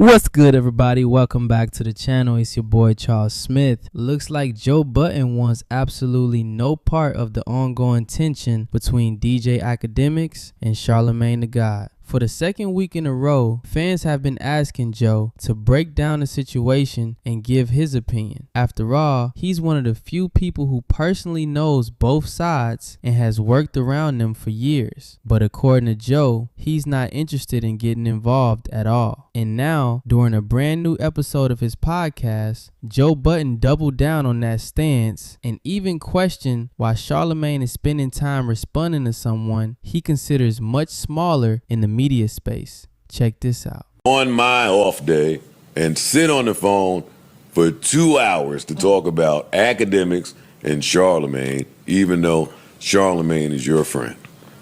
What's good, everybody? Welcome back to the channel. It's your boy Charles Smith. Looks like Joe Budden wants absolutely no part of the ongoing tension between DJ AKADEMIKS and Charlamagne the God. For the second week in a row, fans have been asking Joe to break down the situation and give his opinion. After all, he's one of the few people who personally knows both sides and has worked around them for years. But according to Joe, he's not interested in getting involved at all. And now, during a brand new episode of his podcast, Joe Budden doubled down on that stance and even questioned why Charlamagne is spending time responding to someone he considers much smaller in the media space. Check this out. On my off day and sit on the phone for 2 hours to talk about AKADEMIKS and Charlamagne, even though Charlamagne is your friend.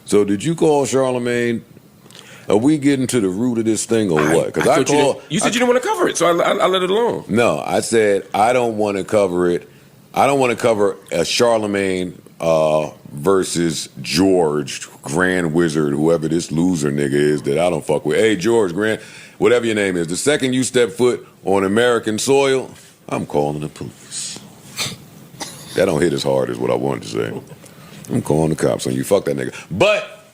So did you call Charlamagne? Are we getting to the root of this thing or what? Because you said you didn't want to cover it, so I let it alone. No, I said I don't want to cover it. I don't want to cover a Charlamagne versus George, Grand Wizard, whoever this loser nigga is that I don't fuck with. Hey, George, Grand, whatever your name is, the second you step foot on American soil, I'm calling the police. That don't hit as hard as what I wanted to say. I'm calling the cops on you. Fuck that nigga. But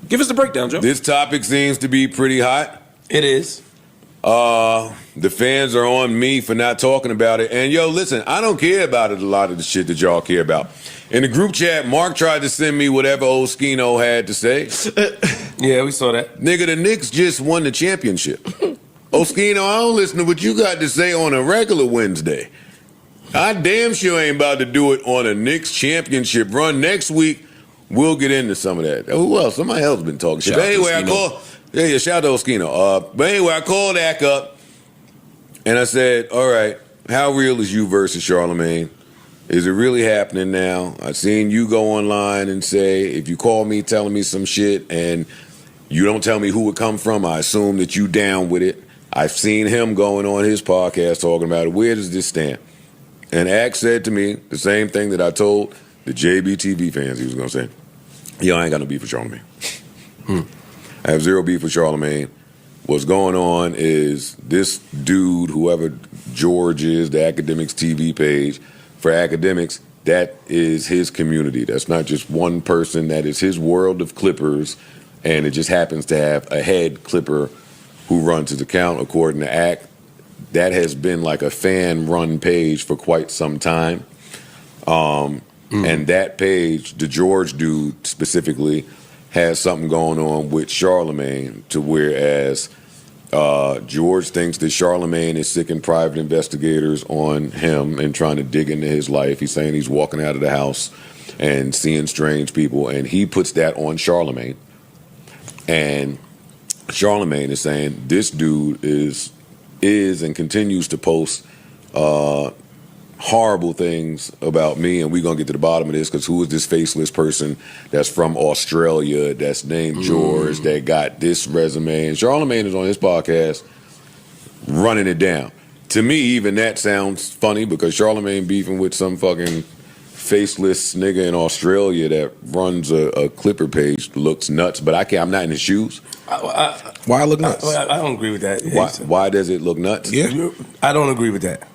give us the breakdown, Joe. This topic seems to be pretty hot. It is. The fans are on me for not talking about it. And yo, listen, I don't care about it, a lot of the shit that y'all care about. In the group chat, Mark tried to send me whatever old Skino had to say. Yeah, we saw that. Nigga, the Knicks just won the championship. Oskino, I don't listen to what you got to say on a regular Wednesday. I damn sure ain't about to do it on a Knicks championship run. Next week, we'll get into some of that. Who else? Somebody else been talking shit. But anyway, I called. Yeah, shout out to Oskino. But anyway, I called Ak up, and I said, all right, how real is you versus Charlamagne? Is it really happening now? I've seen you go online and say, if you call me telling me some shit and you don't tell me who it come from, I assume that you down with it. I've seen him going on his podcast talking about it. Where does this stand? And Ak said to me the same thing that I told the JBTV fans he was going to say. Yo, I ain't got no beef with Charlamagne. I have zero beef with Charlamagne. What's going on is this dude, whoever George is, the AKADEMIKSTV page, for AKADEMIKS, that is his community. That's not just one person. That is his world of clippers, and it just happens to have a head clipper who runs his account, according to Ak. That has been like a fan-run page for quite some time. And that page, the George dude specifically, has something going on with Charlamagne, to whereas George thinks that Charlamagne is sicking private investigators on him and trying to dig into his life. He's saying he's walking out of the house and seeing strange people, and he puts that on Charlamagne. And Charlamagne is saying this dude is and continues to post horrible things about me, and we're going to get to the bottom of this, because who is this faceless person that's from Australia that's named George that got this resume? And Charlamagne is on his podcast running it down. To me, even that sounds funny, because Charlamagne beefing with some fucking faceless nigga in Australia that runs a Clipper page looks nuts, but I'm not in his shoes. Why look nuts? I don't agree with that. Why does it look nuts? Yeah, I don't agree with that.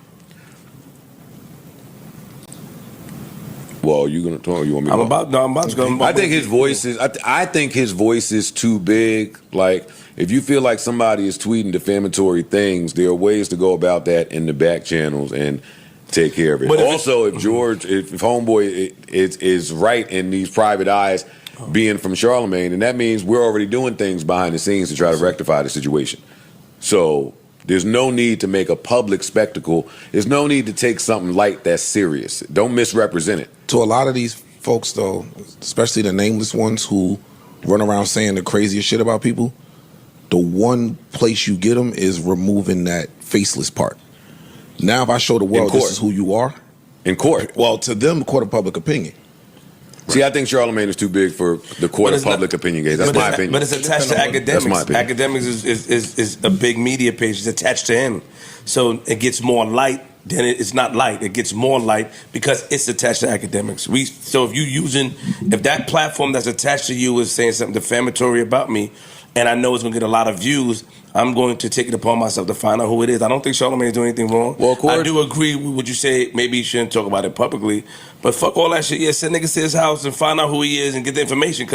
Well, you gonna talk? You want me? I'm about to go. I think his voice is. I think his voice is too big. Like, if you feel like somebody is tweeting defamatory things, there are ways to go about that in the back channels and take care of it. But also, if Homeboy is right in these private eyes being from Charlamagne, and that means we're already doing things behind the scenes to try to rectify the situation. So there's no need to make a public spectacle. There's no need to take something light that's serious. Don't misrepresent it. To a lot of these folks, though, especially the nameless ones who run around saying the craziest shit about people, the one place you get them is removing that faceless part. Now, if I show the world this is who you are. In court. Well, to them, court of public opinion. See, I think Charlamagne is too big for the court of public opinion case. That's my opinion. But it's attached to AKADEMIKS. That's my opinion. AKADEMIKS is a big media page. It's attached to him. So it gets more light than it's not light. It gets more light because it's attached to AKADEMIKS. So if that platform that's attached to you is saying something defamatory about me, and I know it's going to get a lot of views, I'm going to take it upon myself to find out who it is. I don't think Charlamagne's doing anything wrong. Well, I do agree with what you say. Maybe you shouldn't talk about it publicly, but fuck all that shit. Yeah, send niggas to his house and find out who he is and get the information.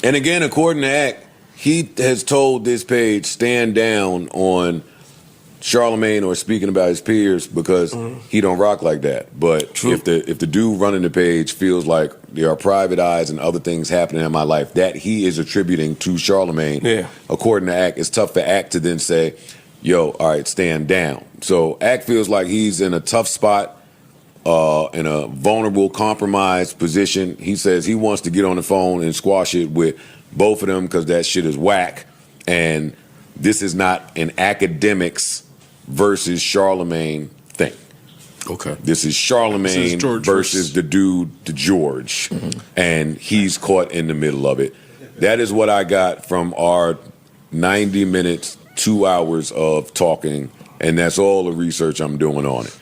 And again, according to Act, he has told this page stand down on Charlamagne or speaking about his peers because he don't rock like that. But if the dude running the page feels like there are private eyes and other things happening in my life that he is attributing to Charlamagne, according to Act, it's tough for Act to then say, yo, all right, stand down. So Act feels like he's in a tough spot, in a vulnerable, compromised position. He says he wants to get on the phone and squash it with both of them because that shit is whack. And this is not an Akademiks versus Charlamagne thing. Okay. This is Charlamagne versus the dude, the George. And he's caught in the middle of it. That is what I got from our 90 minutes, 2 hours of talking. And that's all the research I'm doing on it.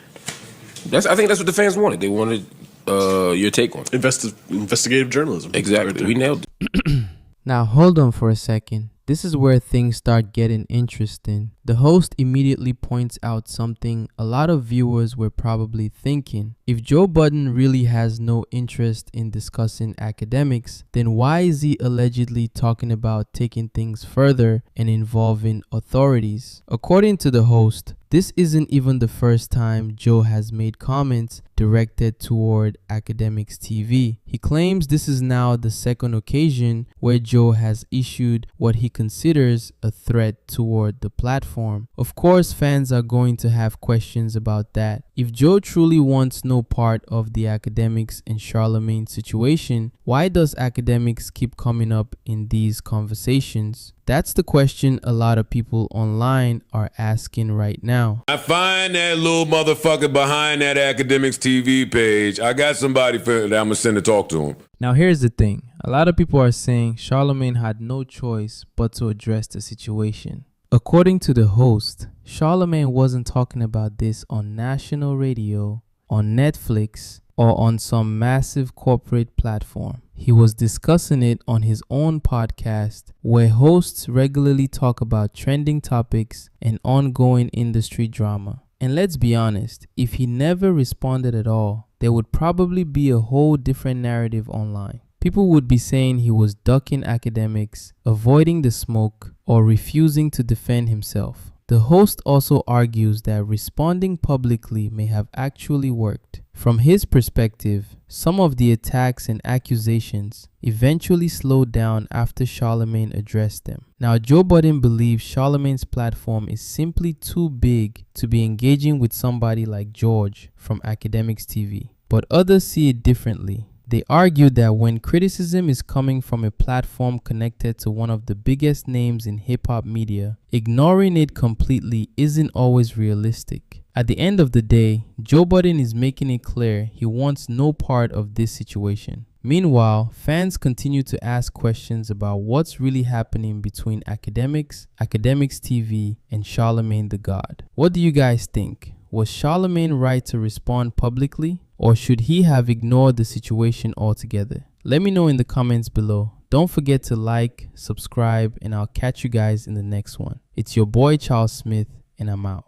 I think that's what the fans wanted. They wanted your take on it. Investigative journalism. Exactly. Right, we nailed it. Now hold on for a second. This is where things start getting interesting. The host immediately points out something a lot of viewers were probably thinking. If Joe Budden really has no interest in discussing academics, then why is he allegedly talking about taking things further and involving authorities? According to the host, this isn't even the first time Joe has made comments directed toward AKADEMIKSTV. He claims this is now the second occasion where Joe has issued what he considers a threat toward the platform. Of course, fans are going to have questions about that. If Joe truly wants no part of the Akademiks and Charlamagne situation, why does Akademiks keep coming up in these conversations? That's the question a lot of people online are asking right now. I find that little motherfucker behind that AKADEMIKSTV page. I got somebody that I'm going to send to talk to him. Now here's the thing. A lot of people are saying Charlamagne had no choice but to address the situation. According to the host, Charlamagne wasn't talking about this on national radio, on Netflix, or on some massive corporate platform. He was discussing it on his own podcast, where hosts regularly talk about trending topics and ongoing industry drama. And let's be honest, if he never responded at all, there would probably be a whole different narrative online. People would be saying he was ducking academics, avoiding the smoke, or refusing to defend himself. The host also argues that responding publicly may have actually worked. From his perspective, some of the attacks and accusations eventually slowed down after Charlamagne addressed them. Now, Joe Budden believes Charlamagne's platform is simply too big to be engaging with somebody like George from AKADEMIKSTV, but others see it differently. They argue that when criticism is coming from a platform connected to one of the biggest names in hip-hop media, ignoring it completely isn't always realistic. At the end of the day, Joe Budden is making it clear he wants no part of this situation. Meanwhile, fans continue to ask questions about what's really happening between Akademiks, AKADEMIKSTV, and Charlamagne the God. What do you guys think? Was Charlamagne right to respond publicly? Or should he have ignored the situation altogether? Let me know in the comments below. Don't forget to like, subscribe, and I'll catch you guys in the next one. It's your boy Charles Smith, and I'm out.